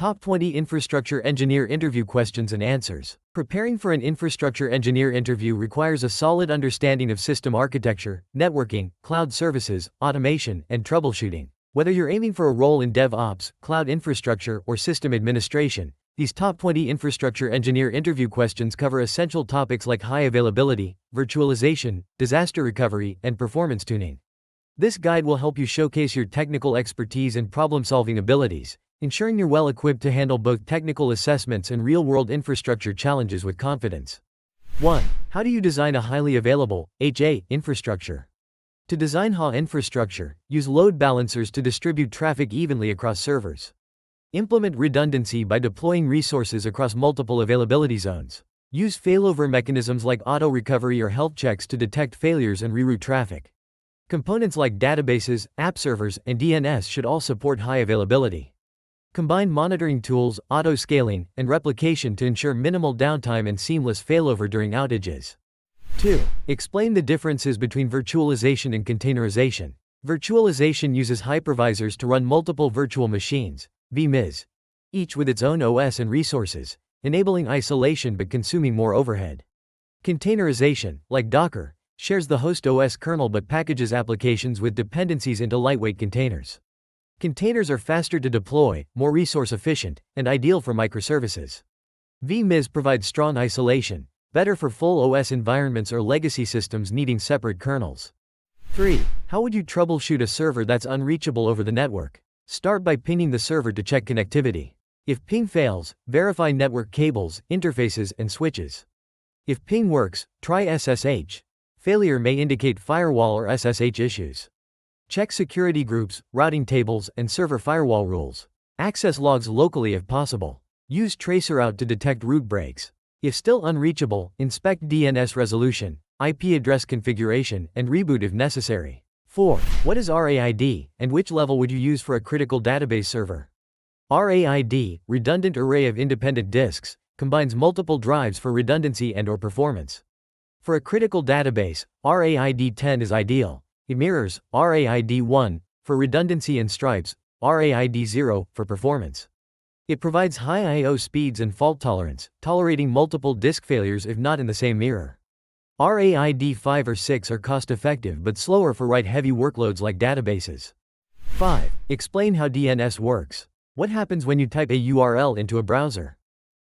Top 20 Infrastructure Engineer Interview Questions and Answers. Preparing for an infrastructure engineer interview requires a solid understanding of system architecture, networking, cloud services, automation, and troubleshooting. Whether you're aiming for a role in DevOps, cloud infrastructure, or system administration, these top 20 infrastructure engineer interview questions cover essential topics like high availability, virtualization, disaster recovery, and performance tuning. This guide will help you showcase your technical expertise and problem-solving abilities, ensuring you're well equipped to handle both technical assessments and real-world infrastructure challenges with confidence. 1. How do you design a highly available HA infrastructure? To design HA infrastructure, use load balancers to distribute traffic evenly across servers. Implement redundancy by deploying resources across multiple availability zones. Use failover mechanisms like auto-recovery or health checks to detect failures and reroute traffic. Components like databases, app servers, and DNS should all support high availability. Combine monitoring tools, auto-scaling, and replication to ensure minimal downtime and seamless failover during outages. 2. Explain the differences between virtualization and containerization. Virtualization uses hypervisors to run multiple virtual machines, vMIS, each with its own OS and resources, enabling isolation but consuming more overhead. Containerization, like Docker, shares the host OS kernel but packages applications with dependencies into lightweight containers. Containers are faster to deploy, more resource efficient, and ideal for microservices. vMIS provides strong isolation, better for full OS environments or legacy systems needing separate kernels. 3. How would you troubleshoot a server that's unreachable over the network? Start by pinging the server to check connectivity. If ping fails, verify network cables, interfaces, and switches. If ping works, try SSH. Failure may indicate firewall or SSH issues. Check security groups, routing tables, and server firewall rules. Access logs locally if possible. Use traceroute to detect route breaks. If still unreachable, inspect DNS resolution, IP address configuration, and reboot if necessary. 4. What is RAID, and which level would you use for a critical database server? RAID, redundant array of independent disks, combines multiple drives for redundancy and/or performance. For a critical database, RAID 10 is ideal. It mirrors RAID 1 for redundancy and stripes, RAID 0 for performance. It provides high I/O speeds and fault tolerance, tolerating multiple disk failures if not in the same mirror. RAID 5 or 6 are cost-effective but slower for write-heavy workloads like databases. 5. Explain how DNS works. What happens when you type a URL into a browser?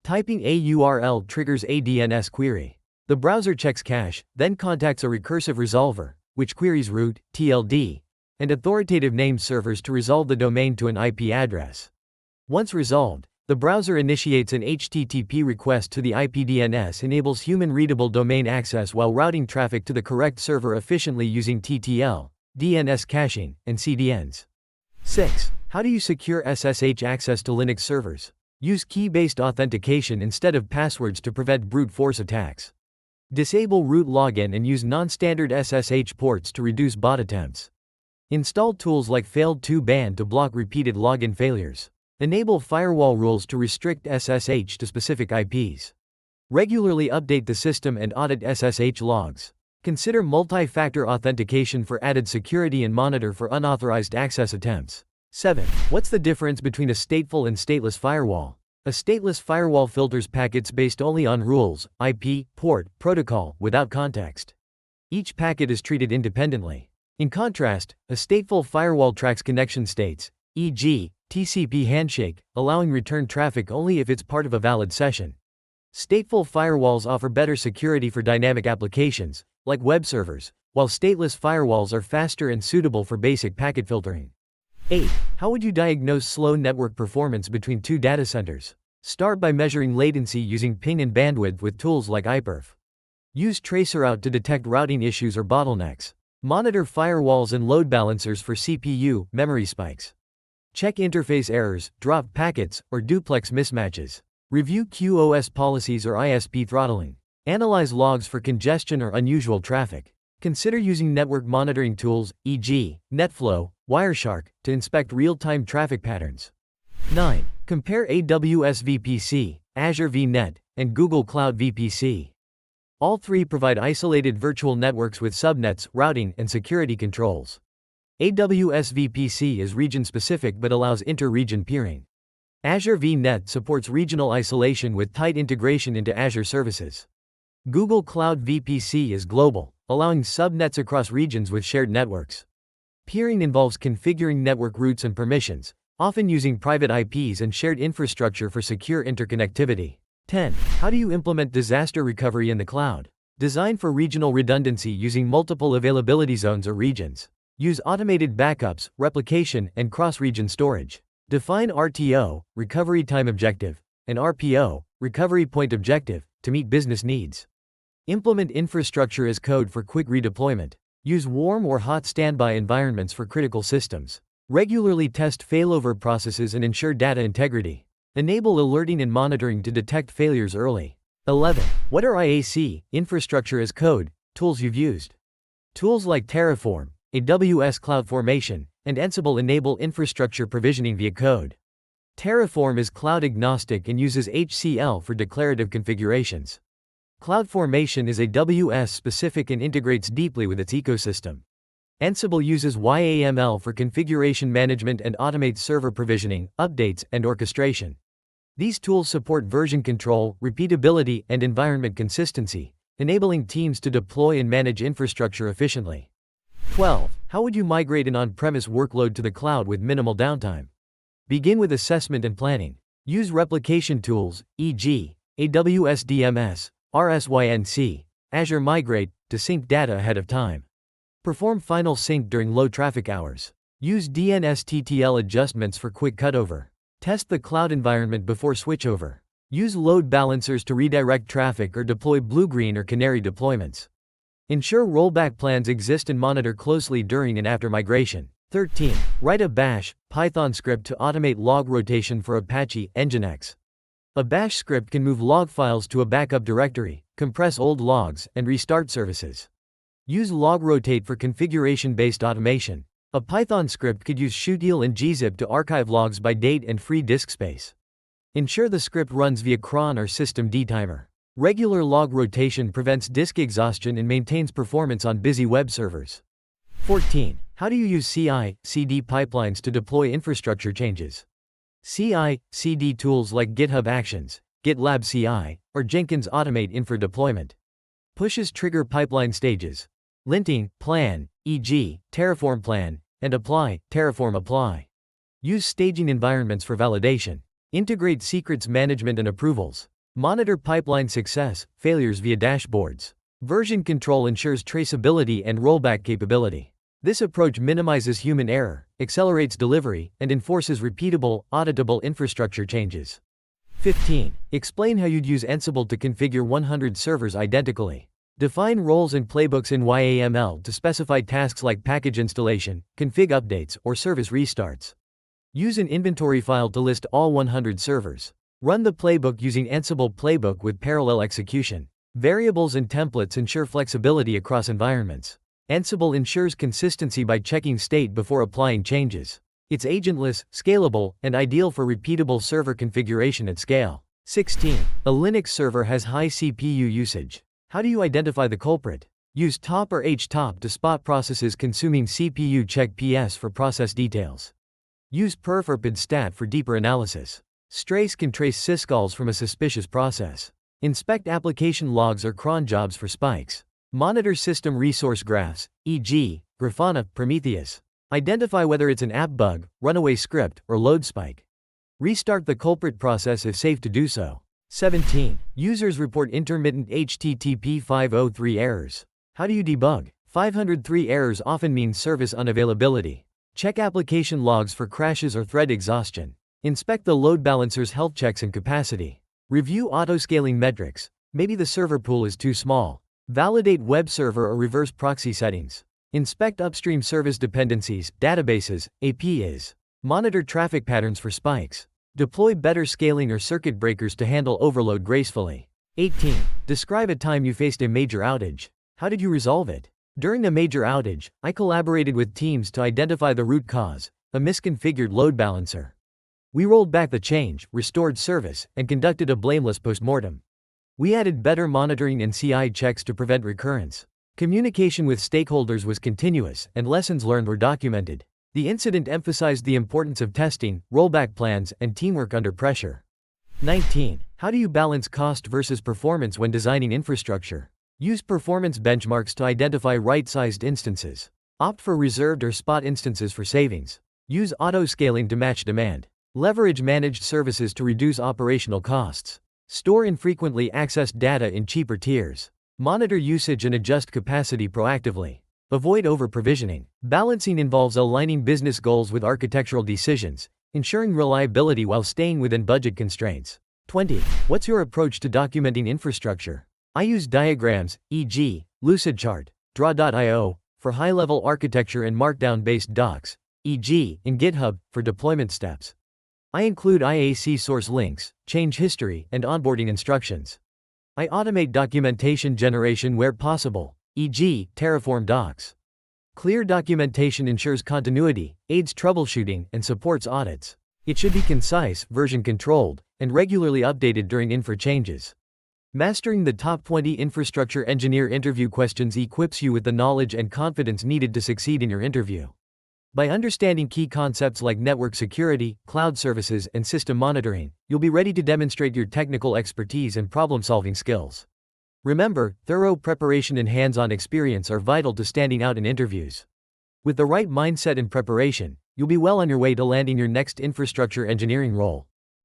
Typing a URL triggers a DNS query. The browser checks cache, then contacts a recursive resolver, which queries root, TLD, and authoritative named servers to resolve the domain to an IP address. Once resolved, the browser initiates an HTTP request to the IP. DNS enables human-readable domain access while routing traffic to the correct server efficiently using TTL, DNS caching, and CDNs. 6. How do you secure SSH access to Linux servers? Use key-based authentication instead of passwords to prevent brute force attacks. Disable root login and use non-standard SSH ports to reduce bot attempts. Install tools like failed2ban to block repeated login failures. Enable firewall rules to restrict SSH to specific IPs. Regularly update the system and audit SSH logs. Consider multi-factor authentication for added security and monitor for unauthorized access attempts. 7. What's the difference between a stateful and stateless firewall? A stateless firewall filters packets based only on rules, IP, port, protocol, without context. Each packet is treated independently. In contrast, a stateful firewall tracks connection states, e.g., TCP handshake, allowing return traffic only if it's part of a valid session. Stateful firewalls offer better security for dynamic applications, like web servers, while stateless firewalls are faster and suitable for basic packet filtering. 8. How would you diagnose slow network performance between two data centers? Start by measuring latency using ping and bandwidth with tools like iperf. Use traceroute to detect routing issues or bottlenecks. Monitor firewalls and load balancers for CPU, memory spikes. Check interface errors, drop packets, or duplex mismatches. Review QoS policies or ISP throttling. Analyze logs for congestion or unusual traffic. Consider using network monitoring tools, e.g., NetFlow, Wireshark, to inspect real-time traffic patterns. 9. Compare AWS VPC, Azure VNet, and Google Cloud VPC. All three provide isolated virtual networks with subnets, routing, and security controls. AWS VPC is region-specific but allows inter-region peering. Azure VNet supports regional isolation with tight integration into Azure services. Google Cloud VPC is global, allowing subnets across regions with shared networks. Peering involves configuring network routes and permissions, often using private IPs and shared infrastructure for secure interconnectivity. 10. How do you implement disaster recovery in the cloud? Design for regional redundancy using multiple availability zones or regions. Use automated backups, replication, and cross-region storage. Define RTO, Recovery Time Objective, and RPO, Recovery Point Objective, to meet business needs. Implement infrastructure as code for quick redeployment. Use warm or hot standby environments for critical systems. Regularly test failover processes and ensure data integrity. Enable alerting and monitoring to detect failures early. 11. What are IAC, Infrastructure as Code, tools you've used? Tools like Terraform, AWS CloudFormation, and Ansible enable infrastructure provisioning via code. Terraform is cloud agnostic and uses HCL for declarative configurations. CloudFormation is AWS specific and integrates deeply with its ecosystem. Ansible uses YAML for configuration management and automates server provisioning, updates, and orchestration. These tools support version control, repeatability, and environment consistency, enabling teams to deploy and manage infrastructure efficiently. 12. How would you migrate an on-premise workload to the cloud with minimal downtime? Begin with assessment and planning. Use replication tools, e.g., AWS DMS, RSYNC, Azure Migrate, to sync data ahead of time. Perform final sync during low traffic hours. Use DNS-TTL adjustments for quick cutover. Test the cloud environment before switchover. Use load balancers to redirect traffic or deploy blue-green or canary deployments. Ensure rollback plans exist and monitor closely during and after migration. 13. Write a Bash, Python script to automate log rotation for Apache Nginx. A Bash script can move log files to a backup directory, compress old logs, and restart services. Use log rotate for configuration-based automation. A Python script could use shutdel and gzip to archive logs by date and free disk space. Ensure the script runs via cron or systemd timer. Regular log rotation prevents disk exhaustion and maintains performance on busy web servers. 14. How do you use CI/CD pipelines to deploy infrastructure changes? CI/CD tools like GitHub Actions, GitLab CI, or Jenkins automate infra deployment. Pushes trigger pipeline stages. Linting, plan, e.g., Terraform plan, and apply, Terraform apply. Use staging environments for validation. Integrate secrets management and approvals. Monitor pipeline success, failures via dashboards. Version control ensures traceability and rollback capability. This approach minimizes human error, accelerates delivery, and enforces repeatable, auditable infrastructure changes. 15. Explain how you'd use Ansible to configure 100 servers identically. Define roles and playbooks in YAML to specify tasks like package installation, config updates, or service restarts. Use an inventory file to list all 100 servers. Run the playbook using Ansible Playbook with parallel execution. Variables and templates ensure flexibility across environments. Ansible ensures consistency by checking state before applying changes. It's agentless, scalable, and ideal for repeatable server configuration at scale. 16. A Linux server has high CPU usage. How do you identify the culprit? Use top or htop to spot processes consuming CPU. Check PS for process details. Use perf or PID-stat for deeper analysis. Strace can trace syscalls from a suspicious process. Inspect application logs or cron jobs for spikes. Monitor system resource graphs, e.g., Grafana, Prometheus. Identify whether it's an app bug, runaway script, or load spike. Restart the culprit process if safe to do so. 17. Users report intermittent HTTP 503 errors. How do you debug? 503 errors often mean service unavailability. Check application logs for crashes or thread exhaustion. Inspect the load balancer's health checks and capacity. Review autoscaling metrics. Maybe the server pool is too small. Validate web server or reverse proxy settings. Inspect upstream service dependencies, databases, APIs. Monitor traffic patterns for spikes. Deploy better scaling or circuit breakers to handle overload gracefully. 18. Describe a time you faced a major outage. How did you resolve it? During a major outage, I collaborated with teams to identify the root cause, a misconfigured load balancer. We rolled back the change, restored service, and conducted a blameless postmortem. We added better monitoring and CI checks to prevent recurrence. Communication with stakeholders was continuous, and lessons learned were documented. The incident emphasized the importance of testing, rollback plans, and teamwork under pressure. 19. How do you balance cost versus performance when designing infrastructure? Use performance benchmarks to identify right-sized instances. Opt for reserved or spot instances for savings. Use auto-scaling to match demand. Leverage managed services to reduce operational costs. Store infrequently accessed data in cheaper tiers. Monitor usage and adjust capacity proactively. Avoid over-provisioning. Balancing involves aligning business goals with architectural decisions, ensuring reliability while staying within budget constraints. 20. What's your approach to documenting infrastructure? I use diagrams, e.g., Lucidchart, Draw.io, for high-level architecture and Markdown-based docs, e.g., in GitHub, for deployment steps. I include IAC source links, change history, and onboarding instructions. I automate documentation generation where possible, e.g., Terraform docs. Clear documentation ensures continuity, aids troubleshooting, and supports audits. It should be concise, version-controlled, and regularly updated during infra changes. Mastering the top 20 infrastructure engineer interview questions equips you with the knowledge and confidence needed to succeed in your interview. By understanding key concepts like network security, cloud services, and system monitoring, you'll be ready to demonstrate your technical expertise and problem-solving skills. Remember, thorough preparation and hands-on experience are vital to standing out in interviews. With the right mindset and preparation, you'll be well on your way to landing your next infrastructure engineering role.